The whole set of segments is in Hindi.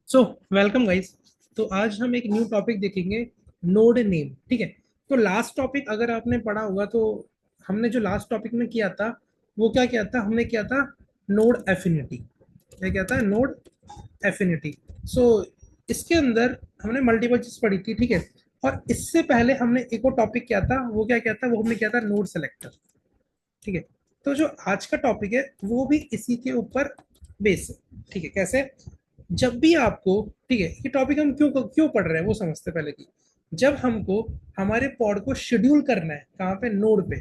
So welcome guys. तो आज हम एक न्यू टॉपिक देखेंगे, नोड नेम। ठीक है। तो लास्ट टॉपिक अगर आपने पढ़ा होगा तो हमने जो लास्ट टॉपिक में किया था वो क्या किया था, हमने किया था नोड एफिनिटी। क्या किया था? Node affinity. सो इसके अंदर हमने मल्टीपल चीज पढ़ी थी। ठीक है। और इससे पहले हमने एक और टॉपिक किया था, वो क्या किया था, वो हमने किया था नोड सेलेक्टर। ठीक है। तो जो आज का टॉपिक है वो भी इसी के ऊपर बेस है। ठीक है। कैसे? जब भी आपको, ठीक है, ये टॉपिक हम क्यों क्यों पढ़ रहे हैं वो समझते पहले की। जब हमको हमारे पॉड को शेड्यूल करना है, कहाँ पे? नोड पे।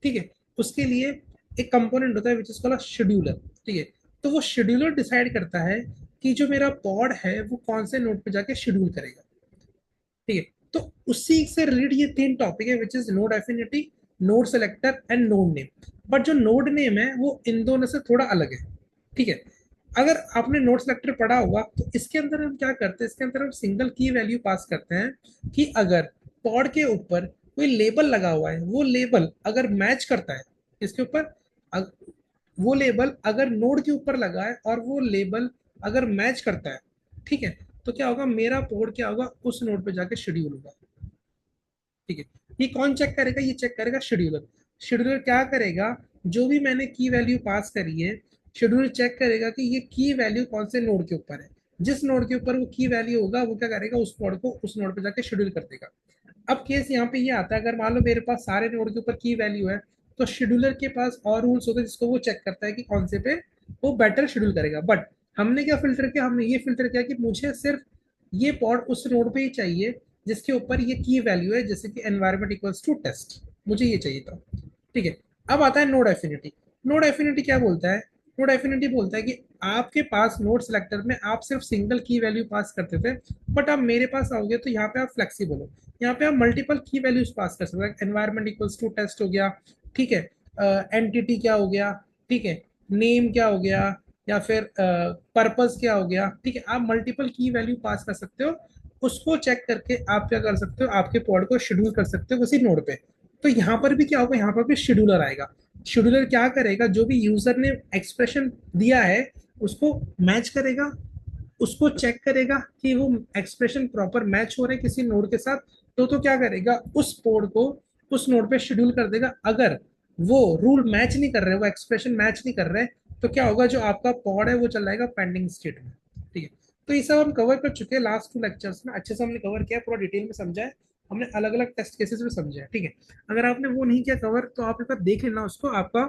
ठीक है। उसके लिए एक कंपोनेंट होता है विच इज कॉल्ड शेड्यूलर। ठीक है। तो वो शेड्यूलर डिसाइड करता है कि जो मेरा पॉड है वो कौन से नोड पे जाके शेड्यूल करेगा। ठीक है। तो उसी से रिलेटेड ये तीन टॉपिक है which is node affinity, node selector and node name. But जो नोड नेम है वो इन दोनों से थोड़ा अलग है। ठीक है। अगर आपने नोड सेलेक्टर पढ़ा होगा तो इसके अंदर हम क्या करते हैं, इसके अंदर हम सिंगल की वैल्यू पास करते हैं कि अगर पॉड के ऊपर कोई लेबल लगा हुआ है, वो लेबल अगर मैच करता है इसके ऊपर, वो लेबल अगर नोड के ऊपर लगा है और वो लेबल अगर मैच करता है, ठीक है, तो क्या होगा, मेरा पोर्ट क्या होगा, उस नोड पे जाके शेड्यूल होगा। ठीक है। ये कौन चेक करेगा? ये चेक करेगा शेड्यूलर। शेड्यूलर क्या करेगा, जो भी मैंने की वैल्यू पास करी है, शेड्यूलर चेक करेगा कि ये की वैल्यू कौन से नोड के ऊपर है। जिस नोड के ऊपर वो की वैल्यू होगा वो क्या करेगा, उस पॉड को उस नोड पे जाके शेड्यूल कर देगा। अब केस यहाँ पे ये आता है, अगर मान लो मेरे पास सारे नोड के ऊपर की वैल्यू है, तो शेड्यूलर के पास और रूल्स होते हैं जिसको वो चेक करता है कि कौन से पे वो बेटर शेड्यूल करेगा। बट हमने क्या फिल्टर किया, हमने ये फिल्टर किया कि मुझे सिर्फ ये पॉड उस नोड पे ही चाहिए जिसके ऊपर ये की वैल्यू है, जैसे कि एनवायरमेंट इक्वल्स टू टेस्ट, मुझे ये चाहिए था। ठीक है। अब आता है नोड एफिनिटी। नोड एफिनिटी क्या बोलता है? नोड एफिनिटी बोलता है कि आपके पास नोड सेलेक्टर में आप सिर्फ सिंगल की वैल्यू पास करते थे, बट अब मेरे पास आओगे तो यहाँ पे आप फ्लेक्सिबल हो। यहाँ पे आप मल्टीपल की वैल्यूज पास कर सकते हैं। एनवायरमेंट इक्वल्स टू टेस्ट हो गया, ठीक है, एंटिटी क्या हो गया, ठीक है, नेम क्या हो गया, या फिर पर्पस क्या हो गया। ठीक है। आप मल्टीपल की वैल्यू पास कर सकते हो। उसको चेक करके आप क्या कर सकते हो, आपके पॉड को शेड्यूल कर सकते हो उसी नोड पे। तो यहाँ पर भी क्या होगा, यहाँ पर भी शेड्यूलर आएगा। शेड्यूलर क्या करेगा, जो भी यूजर ने एक्सप्रेशन दिया है उसको मैच करेगा, उसको चेक करेगा कि वो एक्सप्रेशन प्रॉपर मैच हो रहे किसी नोड के साथ। तो क्या करेगा, उस कोड को उस नोड पे शेड्यूल कर देगा। अगर वो रूल मैच नहीं कर रहे, वो एक्सप्रेशन मैच नहीं कर रहे, तो क्या होगा, जो आपका पॉड है वो चल जाएगा पेंडिंग स्टेट में। ठीक है। तो ये सब हम कवर कर चुके हैं लास्ट टू लेक्चर्स में, अच्छे से हमने कवर किया, पूरा डिटेल में समझा है हमने, अलग अलग टेस्ट केसेस में समझा है। ठीक है। अगर आपने वो नहीं किया कवर तो आप एक बार देख लेना उसको, आपका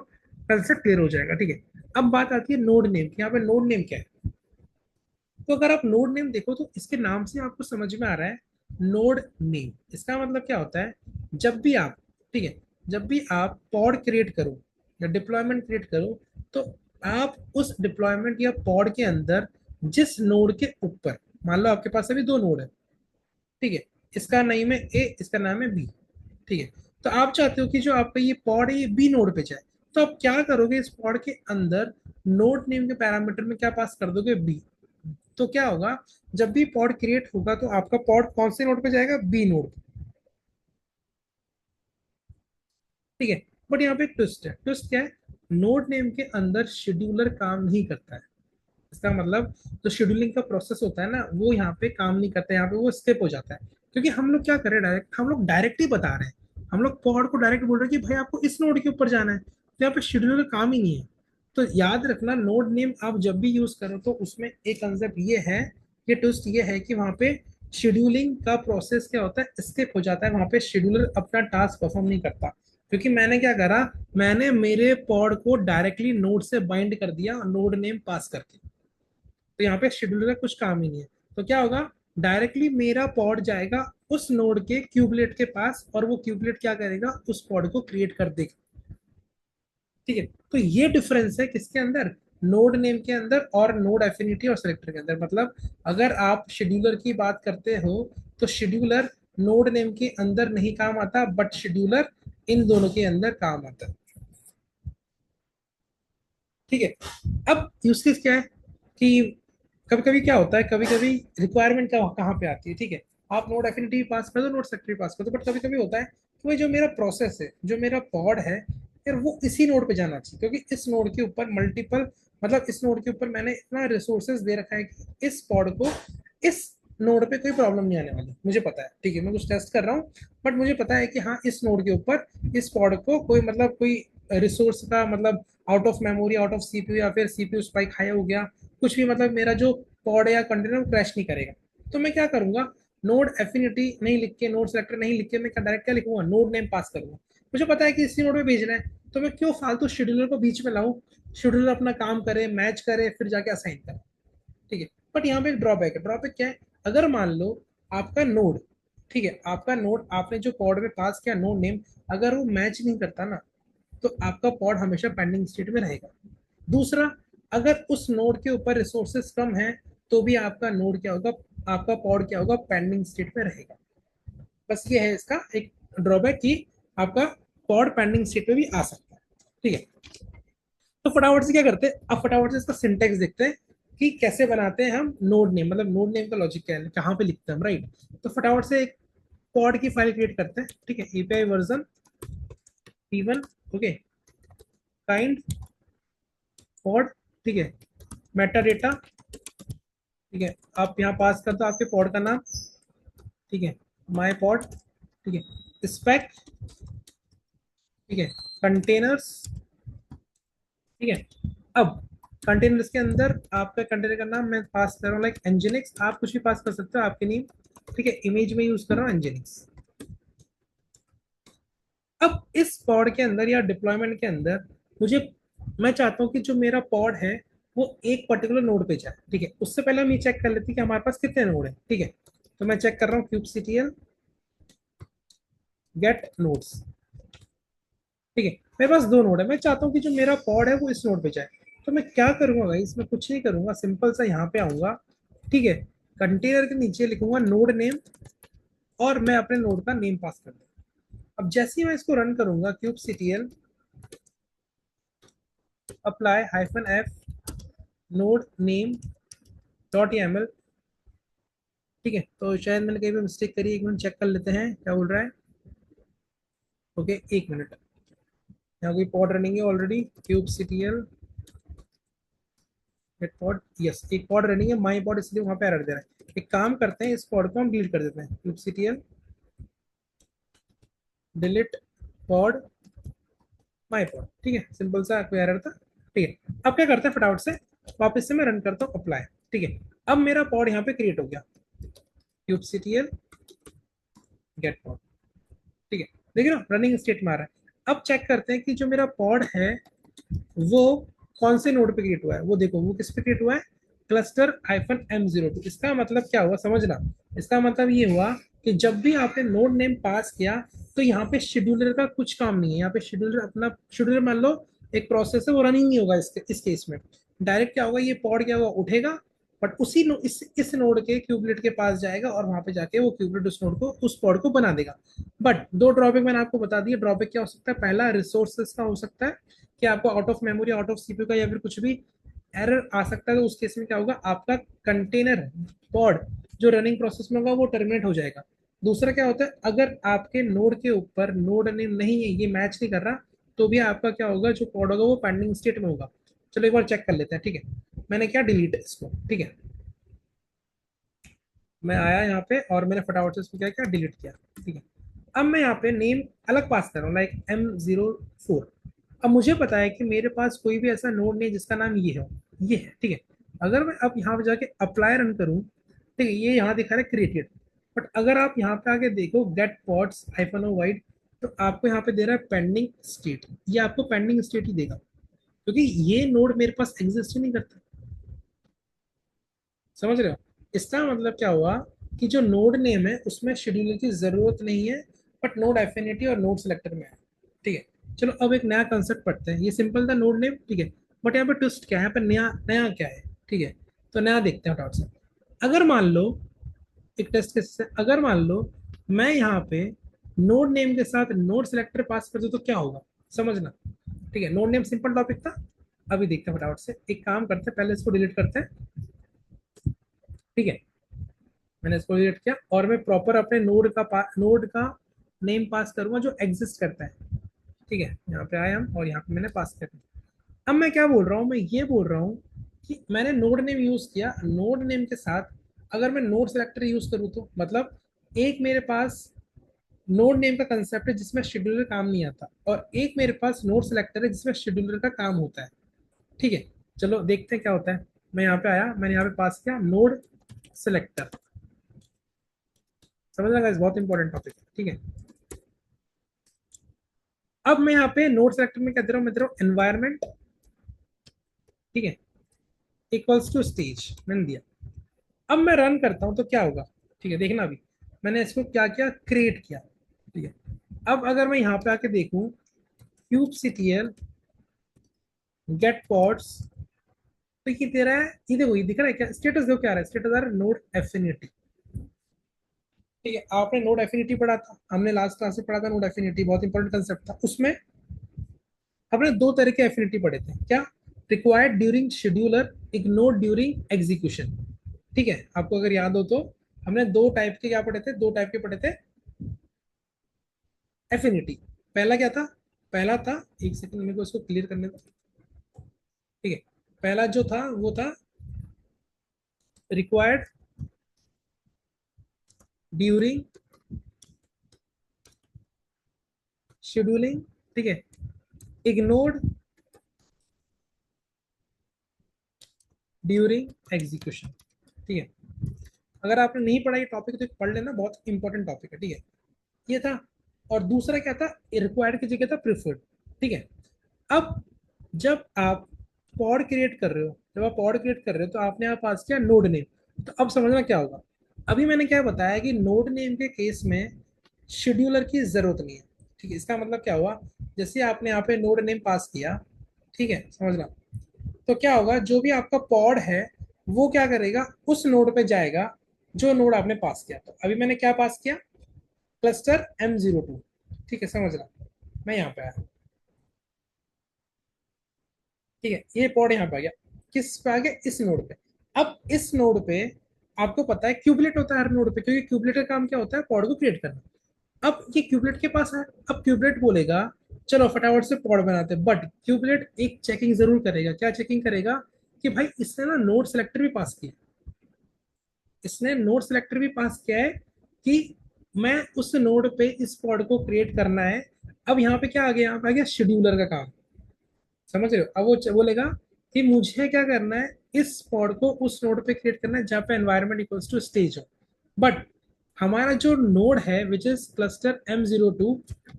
कंसेप्ट क्लियर हो जाएगा। ठीक है। अब बात आती है नोड नेम की। यहाँ पे नोड नेम क्या है? तो अगर आप नोड नेम देखो तो इसके नाम से आपको समझ में आ रहा है, नोड नेम इसका मतलब क्या होता है? जब भी आप, ठीक है, जब भी आप पॉड क्रिएट करो या डिप्लॉयमेंट क्रिएट करो, तो आप उस डिप्लॉयमेंट या पॉड के अंदर जिस नोड के ऊपर, मान लो आपके पास अभी दो नोड है, ठीक है, इसका नाम है ए, इसका नाम है बी। ठीक है। तो आप चाहते हो कि जो आपका ये पॉड है ये बी नोड पे जाए, तो आप क्या करोगे, इस पॉड के अंदर नोड नेम के पैरामीटर में क्या पास कर दोगे, बी। तो क्या होगा, जब भी पॉड क्रिएट होगा तो आपका पॉड कौन से नोड पे जाएगा, बी नोड पे। ठीक है। बट यहाँ पे ट्विस्ट है। ट्विस्ट क्या है? नोड नेम के अंदर शेड्यूलर काम नहीं करता है। इसका मतलब जो शेड्यूलिंग का प्रोसेस होता है ना, वो यहाँ पे काम नहीं करता है, यहाँ पे वो स्किप हो जाता है। क्योंकि हम लोग क्या कर रहे हैं, डायरेक्ट हम लोग डायरेक्ट ही बता रहे हैं, हम लोग पॉड को डायरेक्ट बोल रहे हैं कि भाई आपको इस नोड के ऊपर जाना है, तो यहाँ पे शेड्यूलर का काम ही नहीं है। तो याद रखना, नोड नेम आप जब भी यूज करो तो उसमें एक कंसेप्ट ये है, ये ट्विस्ट ये है कि वहां पे शेड्यूलिंग का प्रोसेस क्या होता है, स्किप हो जाता है। वहां पे शेड्यूलर अपना टास्क परफॉर्म नहीं करता, क्योंकि मैंने क्या करा, मैंने मेरे पॉड को डायरेक्टली नोड से बाइंड कर दिया नोड नेम पास करके। तो यहाँ पे शेड्यूलर का कुछ काम ही नहीं है। तो क्या होगा, डायरेक्टली मेरा पॉड जाएगा उस नोड के क्यूबलेट के पास, और वो क्यूबलेट क्या करेगा, उस पॉड को क्रिएट कर देगा। ठीक है। तो ये डिफरेंस है किसके अंदर, नोड नेम के अंदर और नोड एफिनिटी और सेलेक्टर के अंदर। मतलब अगर आप शेड्यूलर की बात करते हो तो शेड्यूलर नोड नेम के अंदर नहीं काम आता, बट शेड्यूलर इन दोनों के अंदर काम आता है। ठीक है। अब यूज केस क्या है कि कभी कभी क्या होता है, कभी कभी रिक्वायरमेंट का कहाँ पे आती है, ठीक है, आप नोड एफिनिटी पास कर दो, नोड सेक्रेटरी पास कर दो, बट कभी कभी होता है कि भाई जो मेरा प्रोसेस है, जो मेरा पॉड है, फिर वो इसी नोड पे जाना चाहिए, क्योंकि इस नोड के ऊपर मल्टीपल, मतलब इस नोड के ऊपर मैंने इतना रिसोर्सेज दे रखा है कि इस पॉड को इस नोड पे कोई प्रॉब्लम नहीं आने वाली, मुझे पता है, ठीक है, मैं कुछ टेस्ट कर रहा हूँ, बट मुझे पता है कि हाँ इस नोड के ऊपर इस पॉड को कोई मतलब कोई रिसोर्स का मतलब out of memory, out of CPU या फिर सीपीयू स्पाइक हाई हो गया, कुछ भी मतलब मेरा जो पॉड या कंटेनर क्रैश नहीं करेगा। तो मैं क्या करूंगा, नोड एफिनिटी नहीं लिख के, नोड सेलेक्टर नहीं लिख के, मैं डायरेक्ट क्या लिखूंगा, नोड नेम पास करूंगा। मुझे पता है कि इसी नोड में भेजना है, तो मैं क्यों फालतू शेड्यूलर को बीच में लाऊं, शेड्यूलर अपना काम करे, मैच करे, फिर जाके असाइन करे, ठीक है। बट यहाँ पे एक ड्रॉबैक है, ड्रॉबैक क्या है, अगर मान लो आपका नोड, ठीक है, आपका नोड आपने जो पॉड में पास किया नोड नेम, अगर वो मैच नहीं करता ना, तो आपका पॉड हमेशा पेंडिंग स्टेट में रहेगा। दूसरा, अगर उस नोड के ऊपर रिसोर्सेस कम है, तो भी आपका नोड क्या होगा, आपका पॉड क्या होगा, पेंडिंग स्टेट में रहेगा। बस ये है इसका एक ड्रॉबैक कि आपका पॉड पेंडिंग स्टेट में भी आ सकता है, ठीक है। तो फटाफट से क्या करते हैं, अब फटाफट से इसका सिंटेक्स देखते हैं कि कैसे बनाते हैं हम नोड नेम, मतलब नोड नेम का लॉजिक क्या है, कहाँ पे लिखते हैं हम, राइट। तो फटाफट से एक पॉड की फाइल क्रिएट करते हैं, ठीक है, API version p1, okay, kind pod, ठीक है, मेटा डेटा, ठीक है, आप यहाँ पास कर दो आपके पॉड का नाम, ठीक है, माई पॉड, ठीक है, स्पेक, ठीक है, कंटेनर्स, ठीक है। अब कंटेनर्स के अंदर आपका कंटेनर का नाम मैं पास कर रहा हूँ लाइक एनजिनिक्स, आप कुछ भी पास कर सकते हो आपके नेम, ठीक है, इमेज में यूज कर रहा हूँ एनजिनिक्स। अब इस पॉड के अंदर या डिप्लॉयमेंट के अंदर मुझे, मैं चाहता हूँ कि जो मेरा पॉड है वो एक पर्टिकुलर नोड पे जाए, ठीक है। उससे पहले हम ये चेक कर लेते हैं कि हमारे पास कितने नोड है, ठीक है। तो मैं चेक कर रहा हूँ kubectl गेट नोड्स, ठीक है, मेरे पास दो नोड है, मैं चाहता हूँ कि जो मेरा पॉड है वो इस नोड पे जाए। तो मैं क्या करूंगा भाई, इसमें कुछ नहीं करूंगा, सिंपल सा यहाँ पे आऊंगा, ठीक है, कंटेनर के नीचे लिखूंगा नोड नेम, और मैं अपने नोड का नेम पास कर दूंगा। अब जैसे ही मैं इसको रन करूंगा, kubectl apply hyphen F node name dot YAML, ठीक है। तो शायद मैंने कहीं पे मिस्टेक करी, एक मिनट चेक कर लेते हैं क्या बोल रहा है। ओके, एक मिनट, यहाँ कोई पॉड रनिंग है already, kubectl get pod, yes एक पॉड रनिंग है माई पॉड, इसलिए वहां पे एरर दे रहा है। एक काम करते हैं, इस पॉड को हम डिलीट कर देते हैं, kubectl डिलीट पॉड माई पॉड, ठीक है, सिंपल सा, कोई एरर था, ठीक है। अब क्या करते हैं, फटाफट से वापस से मैं रन करता हूँ अप्लाई, ठीक है। अब मेरा पॉड यहाँ पे क्रिएट हो गया, kubectl गेट पॉड, ठीक है, देखिए ना रनिंग स्टेट में आ रहा है। अब चेक करते हैं कि जो मेरा पॉड है वो कौन से नोड पे क्रिएट हुआ है, वो देखो वो किस पे क्रिएट हुआ है, क्लस्टर -m02। इसका मतलब क्या हुआ समझना, इसका मतलब ये हुआ कि जब भी आपने नोड नेम पास किया, तो यहाँ पे शेड्यूलर का कुछ काम नहीं है, यहाँ पे शेड्यूलर अपना शेड्यूलर मान लो एक प्रोसेस है वो रनिंग नहीं होगा इस केस में। डायरेक्ट क्या होगा, ये पॉड क्या होगा, उठेगा, बट उसी इस नोड के क्यूबलेट के पास जाएगा, और वहां पे जाके वो क्यूबलेट उस नोड को उस पॉड को बना देगा। बट दो ड्रॉबैक मैंने आपको बता दिया, ड्रॉबैक क्या हो सकता है, पहला रिसोर्सेस का हो सकता है कि आपको out of memory, out of CPU का या फिर कुछ भी एरर आ सकता है, तो उस केस में क्या होगा, आपका कंटेनर पॉड जो रनिंग प्रोसेस में होगा वो टर्मिनेट हो जाएगा। दूसरा क्या होता है, अगर आपके नोड के ऊपर नोड नेम नहीं है, ये मैच नहीं कर रहा, तो भी आपका क्या होगा, जो पॉड होगा वो पेंडिंग स्टेट में होगा। चलो एक बार चेक कर लेते हैं, ठीक है। मैंने क्या डिलीट इसको, ठीक है, मैं आया यहाँ पे और मैंने फटाफट से इसको क्या किया, डिलीट किया, ठीक है। अब मैं यहाँ पे नेम अलग पास कर रहा हूँ लाइक M04। अब मुझे पता है कि मेरे पास कोई भी ऐसा नोड नहीं है जिसका नाम ये हो, ये है, ठीक है। अगर मैं अब यहाँ पे जाके अप्लाई रन करूँ, ठीक है, ये यहाँ दिखा रहा है क्रिएटेड, बट अगर आप यहाँ पे आके देखो गेट पॉड्स -o वाइड, तो आपको यहाँ पे दे रहा है पेंडिंग स्टेट, ये आपको पेंडिंग स्टेट ही देगा, क्योंकि ये नोड मेरे पास एग्जिस्ट ही नहीं करता। समझ रहे हो, इसका मतलब क्या हुआ कि जो नोड नेम है उसमें शेड्यूलर की जरूरत नहीं है, बट नोड एफिनिटी और नोड सेलेक्टर में है, ठीक है। चलो अब एक नया कंसेप्ट पढ़ते हैं, ये सिंपल था नोड नेम, ठीक है, बट यहाँ पे ट्विस्ट क्या है, यहाँ पे नया नया क्या है, ठीक है। तो नया देखते हैं फटाफट से। अगर मान लो, एक टेस्ट केस से, अगर मान लो मैं यहाँ पे नोड नेम के साथ नोड सेलेक्टर पास कर दूं तो क्या होगा, समझना, ठीक है। नोड नेम सिंपल टॉपिक था, अभी देखते हैं फटाफट से, एक काम करते हैं, पहले इसको डिलीट करते हैं, ठीक है। मैंने इसको डिलीट किया और मैं प्रॉपर अपने नोड का नेम पास करूंगा जो एग्जिस्ट करता है, ठीक है। यहाँ पे आए हम और यहाँ पे मैंने पास कर दिया। अब मैं क्या बोल रहा हूँ, मैं ये बोल रहा हूँ कि मैंने नोड नेम यूज किया, नोड नेम के साथ अगर मैं नोड सेलेक्टर यूज करूँ तो मतलब एक मेरे पास नोड नेम का कंसेप्ट है जिसमें शेड्यूलर काम नहीं आता, और एक मेरे पास नोड सेलेक्टर है जिसमें शेड्यूलर का काम होता है। ठीक है, चलो देखते हैं क्या होता है। मैं यहाँ पे आया, मैंने यहाँ पे पास किया नोड सेलेक्टर। समझ लगा, इस बहुत इंपॉर्टेंट टॉपिक है। ठीक है, अब मैं यहाँ पे नोड सेलेक्टर में क्या दे रहा हूँ, मैं दे रहा हूँ एनवायरमेंट। ठीक है, इक्वल्स टू स्टेज मैंने दिया। अब मैं रन करता हूँ तो क्या होगा, ठीक है देखना। अभी मैंने इसको क्या किया, क्रिएट किया। ठीक है, अब अगर मैं यहाँ पे आके देखूँ kubectl गेट पॉड्स, तो ये दे रहा है, ये देखो, ये दिख रहा है क्या स्टेटस, देखो क्या आ रहा है, स्टेटस आ रहा है नोड एफिनिटी। ठीक है, आपने नोड एफिनिटी पढ़ा था, हमने लास्ट क्लास में पढ़ा था नोड एफिनिटी, बहुत इंपॉर्टेंट कंसेप्ट था उसमें। हमने दो तरह के एफिनिटी पढ़े थे, क्या, required during scheduler, ignore during execution. ठीक है, आपको अगर याद हो तो हमने दो टाइप के क्या पढ़े थे, दो टाइप के पढ़े थे एफिनिटी। पहला क्या था, पहला था, एक सेकंड मेरे को इसको क्लियर करने दो। ठीक है, पहला जो था वो था रिक्वायर्ड ड्यूरिंग शेड्यूलिंग। ठीक है, इग्नोर्ड ड्यूरिंग एग्जीक्यूशन। ठीक है, अगर आपने नहीं पढ़ा ये टॉपिक तो पढ़ लेना, बहुत इंपॉर्टेंट टॉपिक है। ठीक है, ये था। और दूसरा क्या था, रिक्वायर्ड की जगह था प्रिफर्ड। ठीक है, अब जब आप पॉड क्रिएट कर रहे हो, जब आप पॉड क्रिएट कर रहे हो तो आपने यहाँ पास किया नोड नेम। तो अब समझना क्या होगा, अभी मैंने क्या बताया कि नोड नेम के केस में शेड्यूलर की जरूरत नहीं है। ठीक है, इसका मतलब क्या हुआ, जैसे आपने यहाँ पे नोड नेम पास किया, ठीक है समझना, तो क्या होगा, जो भी आपका पॉड है वो क्या करेगा, उस नोड पे जाएगा जो नोड आपने पास किया। तो अभी मैंने क्या पास किया, क्लस्टर M02। ठीक है समझ रहा, मैं यहाँ पे आया। ठीक है, ये पॉड यहाँ पे आ गया, किस पे आ गया, इस नोड पे। अब इस नोड पे आपको पता है क्यूबलेट होता है हर नोड पे, क्योंकि क्यूबलेट का काम क्या होता है, पॉड को क्रिएट करना। अब ये क्यूबलेट के पास है, अब क्यूबलेट बोलेगा चलो फटाफट से पॉड बनाते हैं, बट क्यूबलेट एक चेकिंग जरूर करेगा। क्या चेकिंग करेगा, कि भाई इसने ना नोड सेलेक्टर भी पास किया, इसने नोड सेलेक्टर भी पास किया है, कि मैं उस नोड पे इस पॉड को क्रिएट करना है। अब यहाँ पे क्या आ गया, यहाँ पे आ गया शेड्यूलर का काम। समझ रहे हो, अब वो बोलेगा कि मुझे क्या करना है, इस पॉड को उस नोड पे क्रिएट करना है जहाँ पे एनवायरनमेंट इक्वल्स टू स्टेज हो। बट हमारा जो नोड है विच इज क्लस्टर M02,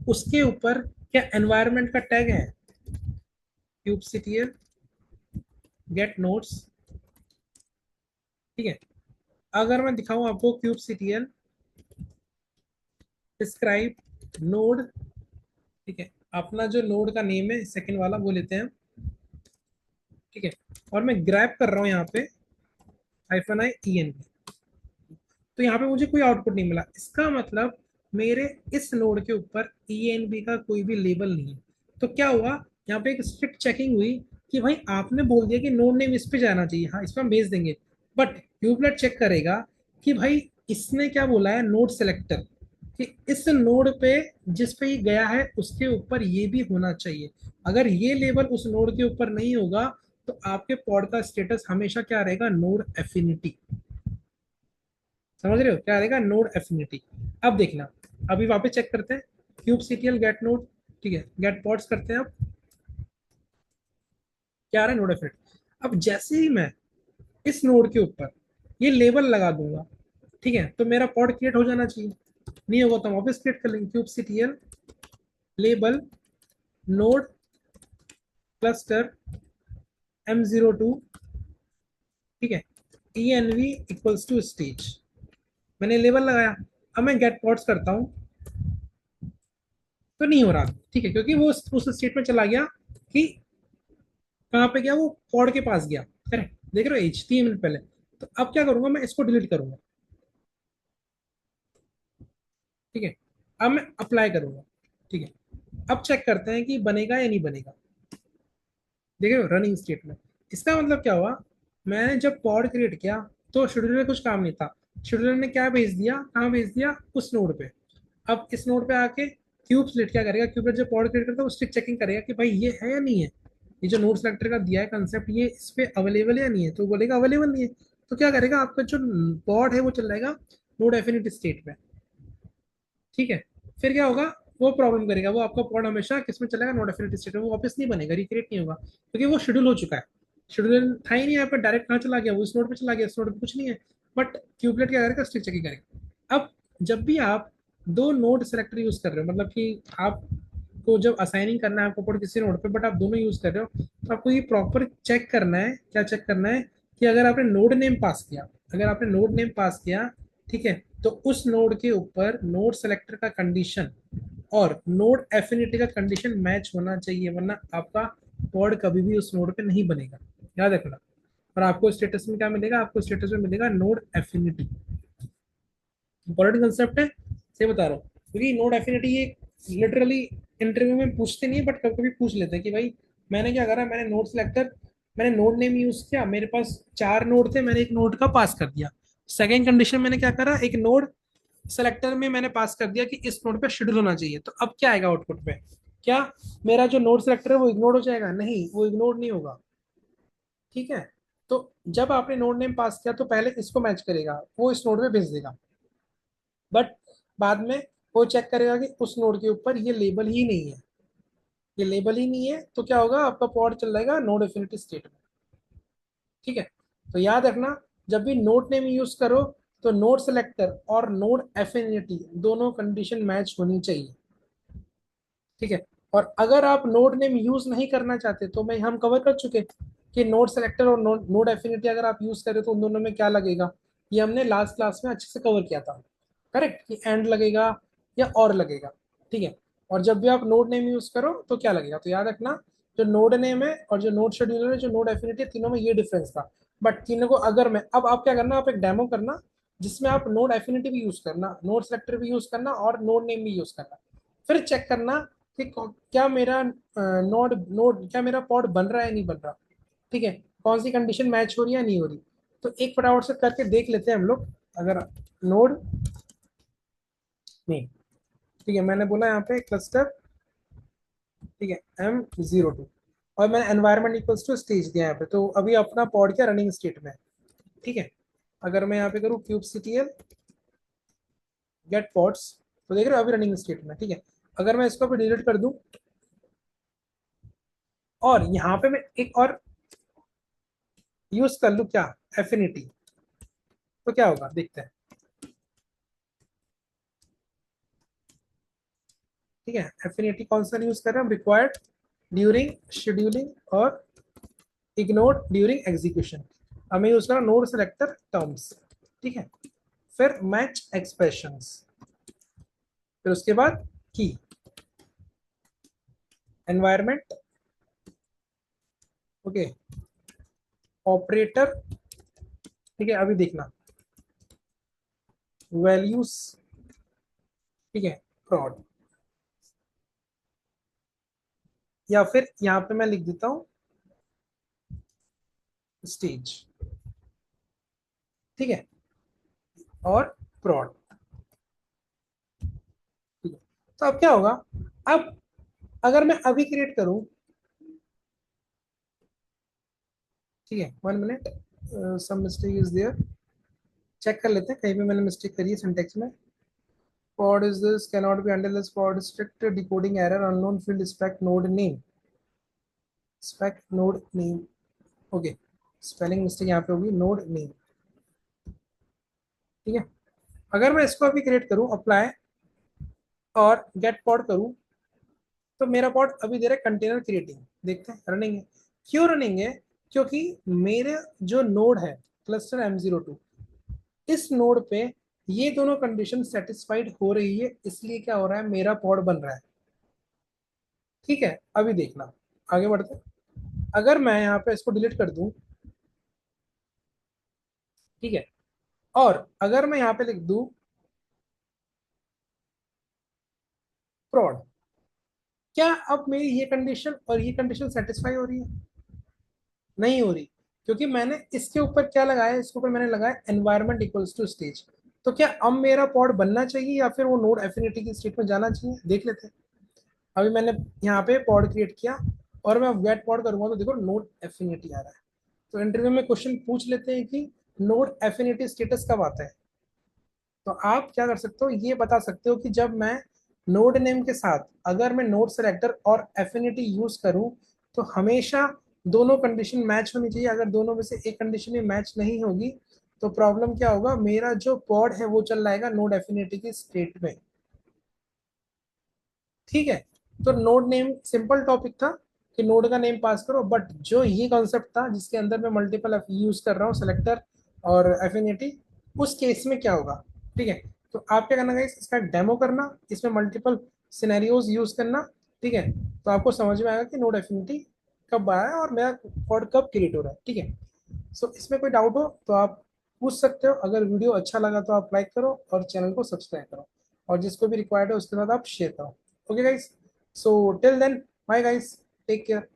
उसके ऊपर क्या एनवायरनमेंट का टैग है, kubectl गेट नोड्स। ठीक है, अगर मैं दिखाऊं आपको kubectl डिस्क्राइब नोड। ठीक है, अपना जो नोड का नेम है सेकंड वाला वो लेते हैं। ठीक है, और मैं ग्रैब कर रहा हूँ यहाँ पे -i en, तो यहाँ पे मुझे कोई आउटपुट नहीं मिला। इसका मतलब मेरे इस नोड के ऊपर env का कोई भी लेबल नहीं है। तो क्या हुआ, यहाँ पे एक स्ट्रिक्ट चेकिंग हुई कि भाई आपने बोल दिया कि नोड नेम इस पे जाना चाहिए, हाँ इस पे हम भेज देंगे, बट क्यूबलेट चेक करेगा कि भाई इसने क्या बोला है, नोड सेलेक्टर, कि इस नोड पे जिस पे ये गया है उसके ऊपर ये भी होना चाहिए। अगर ये लेबल उस नोड के ऊपर नहीं होगा तो आपके पॉड का स्टेटस हमेशा क्या रहेगा, नोड एफिनिटी। समझ रहे हो, क्या रहेगा, नोड एफिनिटी। अब देखना, अभी वापस चेक करते हैं kubectl गेट नोड। ठीक है, गेट पॉड्स करते हैं। अब क्या आ रहा है, नोड एफिनिटी। अब जैसे ही मैं इस नोड के ऊपर ये लेबल लगा दूंगा, ठीक है, तो मेरा पॉड क्रिएट हो जाना चाहिए। नहीं होगा तो हम वापस क्रिएट कर लेंगे, kubectl label node cluster M02। ठीक है, env इक्वल्स टू स्टेज, मैंने लेबल लगाया। अब मैं गेट पॉड्स करता हूँ तो नहीं हो रहा। ठीक है, क्योंकि वो उस स्टेट में चला गया कि कहाँ पे गया, वो पॉड के पास गया। करेक्ट, देख रहे हो एज 3 मिनट पहले। तो अब क्या करूंगा, मैं इसको डिलीट करूंगा। ठीक है, अब मैं अप्लाई करूंगा। ठीक है, अब चेक करते हैं कि बनेगा या नहीं बनेगा। देख रहे हो रनिंग स्टेट में, इसका मतलब क्या हुआ, मैंने जब पॉड क्रिएट किया तो शेड्यूलर में कुछ काम नहीं था। शेड्यूलर ने क्या भेज दिया, कहाँ भेज दिया, उस नोड पे। अब इस नोड पे आके क्यूब स्लिट क्या करेगा, क्यूब जब पॉड क्रिएट करता है वो स्टिक चेकिंग करेगा कि भाई ये है या नहीं है, ये जो नोड सेलेक्टर का दिया है कंसेप्ट ये इस पे अवेलेबल है या नहीं है, तो बोलेगा अवेलेबल नहीं है। तो क्या करेगा, आपका जो पॉड है वो चल जाएगा नोड एफिनिटी स्टेट में। ठीक है, फिर क्या होगा, वो प्रॉब्लम करेगा, वो आपका पॉड हमेशा किसमें चलेगा, नोड एफिनिटी स्टेट में, वो वापस नहीं बनेगा, रिक्रिएट नहीं होगा, क्योंकि वो शेड्यूल हो चुका है। शेड्यूल था ही नहीं यहाँ पे, डायरेक्ट कहाँ चला गया, वो इस नोड पे चला गया, इस नोड पे कुछ नहीं है। बट क्यूबलेट क्या करेगा, स्टिक चेकिंग करेगा। अब जब भी आप दो नोड सेलेक्टर यूज कर रहे हो, मतलब कि आपको जब असाइनिंग करना है आपको पॉड किसी नोड पे, बट आप दोनों यूज कर रहे हो, तो आपको ये प्रॉपर चेक करना है, क्या चेक करना है, कि अगर आपने नोड नेम पास किया, अगर आपने नोड नेम पास किया, ठीक है, तो उस नोड के ऊपर नोड सेलेक्टर का कंडीशन और नोड एफिनिटी का कंडीशन मैच होना चाहिए, वरना आपका पॉड कभी भी उस नोड पे नहीं बनेगा, याद रखना। और आपको स्टेटस में क्या मिलेगा, आपको स्टेटस में मिलेगा नोड एफिनिटी। इंपॉर्टेंट कंसेप्ट है, सही बता रहा हूँ, क्योंकि नोड एफिनिटी ये लिटरली इंटरव्यू में पूछते नहीं है, बट कभी कभी पूछ लेते हैं कि भाई मैंने क्या करा, मैंने नोड सेलेक्टर, मैंने नोड नेम यूज किया, मेरे पास 4 नोड थे, मैंने एक नोड का पास कर दिया। सेकेंड कंडीशन मैंने क्या करा, एक नोड सेलेक्टर में मैंने पास कर दिया कि इस नोड पे शेड्यूल होना चाहिए, तो अब क्या आएगा आउटपुट पे, क्या मेरा जो नोड सेलेक्टर है वो इग्नोर हो जाएगा, नहीं वो इग्नोर नहीं होगा। ठीक है, तो जब आपने नोड नेम पास किया तो पहले इसको मैच करेगा, वो इस नोड पे भेज देगा, बट बाद में वो चेक करेगा कि उस नोड के ऊपर ये लेबल ही नहीं है, ये लेबल ही नहीं है, तो क्या होगा, आपका पॉड चल जाएगा नोड एफिनिटी स्टेट में। ठीक है, तो याद रखना, जब भी नोड नेम यूज करो तो नोड सेलेक्टर और नोड एफिनिटी दोनों कंडीशन मैच होनी चाहिए। ठीक है, और अगर आप नोड नेम यूज नहीं करना चाहते तो मैं हम कवर कर चुके कि नोड सेलेक्टर और नोड नोड एफिनिटी अगर आप यूज करें तो उन दोनों में क्या लगेगा, ये हमने लास्ट क्लास में अच्छे से कवर किया था। करेक्ट, कि एंड लगेगा या और लगेगा। ठीक है, और जब भी आप नोड नेम यूज करो तो क्या लगेगा, तो याद रखना, जो नोड नेम है और जो नोड शेड्यूलर है, जो नोड एफिनिटी है, तीनों में ये डिफरेंस था। बट तीनों को अगर मैं, अब आप क्या करना, आप एक डेमो करना जिसमें आप नोड एफिनिटी भी यूज करना, नोड सेलेक्टर भी यूज करना और नोड नेम भी यूज करना, फिर चेक करना कि क्या मेरा नोड नोड क्या मेरा पॉड बन रहा है नहीं बन रहा। ठीक है, कौन सी कंडीशन मैच हो रही है नहीं हो रही, तो एक फटाफट से करके देख लेते हैं हम लोग। अगर नोड नहीं, ठीक है, मैंने बोला यहाँ पे क्लस्टर, ठीक है, M02, और मैंने एनवायरमेंट इक्वल्स टू स्टेज दिया यहाँ पे, तो अभी अपना पॉड क्या रनिंग स्टेट में है। ठीक है, अगर मैं यहाँ पे करूँ kubectl गेट पॉड्स, तो देख रहे हो अभी रनिंग स्टेट में। ठीक है, अगर मैं इसको भी डिलीट कर दूं और यहाँ पे मैं एक और यूज कर लूँ, क्या, एफिनिटी, तो क्या होगा देखते हैं। ठीक है, एफिनिटी कौन सा यूज कर रहे हैं हम, रिक्वायर्ड ड्यूरिंग शेड्यूलिंग और इग्नोर्ड ड्यूरिंग एग्जीक्यूशन, हमें यूज करना नोड सेलेक्टर टर्म्स। ठीक है, फिर मैच एक्सप्रेशंस, फिर उसके बाद की एनवायरमेंट, ओके, ऑपरेटर, ठीक है, अभी देखना वैल्यूज, ठीक है, प्रॉड, या फिर यहाँ पे मैं लिख देता हूँ स्टेज। ठीक है, और प्रॉड। ठीक है, तो अब क्या होगा, अब अगर मैं अभी क्रिएट करूं, ठीक है, 1 minute, some mistake is there, check कर लेते हैं कहीं पे मैंने मिस्टेक करी है सिंटेक्स में। pod is this cannot be handled as pod strict decoding error unknown field spec node name, okay, spelling mistake यहाँ पे होगी, नोड नेम। ठीक है, अगर मैं इसको अभी क्रिएट करूं, अप्लाई और गेट पॉड करूं, तो मेरा पॉड अभी दे रहा है कंटेनर क्रिएटिंग, देखते हैं रनिंग है। क्यों रनिंग है, क्योंकि मेरे जो नोड है क्लस्टर M02, इस नोड पे ये दोनों कंडीशन सेटिस्फाइड हो रही है, इसलिए क्या हो रहा है, मेरा पॉड बन रहा है। ठीक है, अभी देखना, आगे बढ़ते हैं। अगर मैं यहाँ पे इसको डिलीट कर दूं, ठीक है, और अगर मैं यहाँ पे लिख दूं prod, क्या अब मेरी ये कंडीशन और ये कंडीशन सेटिस्फाई हो रही है, नहीं हो रही, क्योंकि मैंने इसके ऊपर क्या लगाया, इसके ऊपर मैंने लगाया एनवायरमेंट इक्वल्स टू स्टेज। तो क्या अब मेरा पॉड बनना चाहिए या फिर वो नोड एफिनिटी की स्टेट में जाना चाहिए, देख लेते हैं। अभी मैंने यहाँ पे पॉड क्रिएट किया और मैं गेट पॉड करूंगा तो देखो नोड एफिनिटी आ रहा है। तो इंटरव्यू में क्वेश्चन पूछ लेते हैं कि नोड एफिनिटी स्टेटस कब आता है? तो आप क्या कर सकते हो, ये बता सकते हो कि जब मैं नोड नेम के साथ अगर मैं नोड सेलेक्टर और एफिनिटी यूज करूं तो हमेशा दोनों कंडीशन मैच होनी चाहिए। अगर दोनों में से एक कंडीशन में मैच नहीं होगी तो प्रॉब्लम क्या होगा, मेरा जो पॉड है वो चल जाएगा नोड एफिनिटी की स्टेट में। ठीक है। तो नोड नेम सिंपल टॉपिक था कि नोड का नेम पास करो, बट जो ये कॉन्सेप्ट था जिसके अंदर मैं मल्टीपल यूज कर रहा हूँ सेलेक्टर और एफिनिटी, उस केस में क्या होगा? ठीक है। तो आप क्या करना गाइस, इसका डेमो करना, इसमें मल्टीपल सिनेरियोज यूज करना। ठीक है। तो आपको समझ में आएगा कि नोड एफिनिटी कब आया है और मेरा कोड कब क्रिएट हो रहा है। ठीक है। सो इसमें कोई डाउट हो तो आप पूछ सकते हो। अगर वीडियो अच्छा लगा तो आप लाइक करो और चैनल को सब्सक्राइब करो, और जिसको भी रिक्वायर्ड है उसके साथ आप शेयर करो। Okay guys, so till then, bye guys, take care.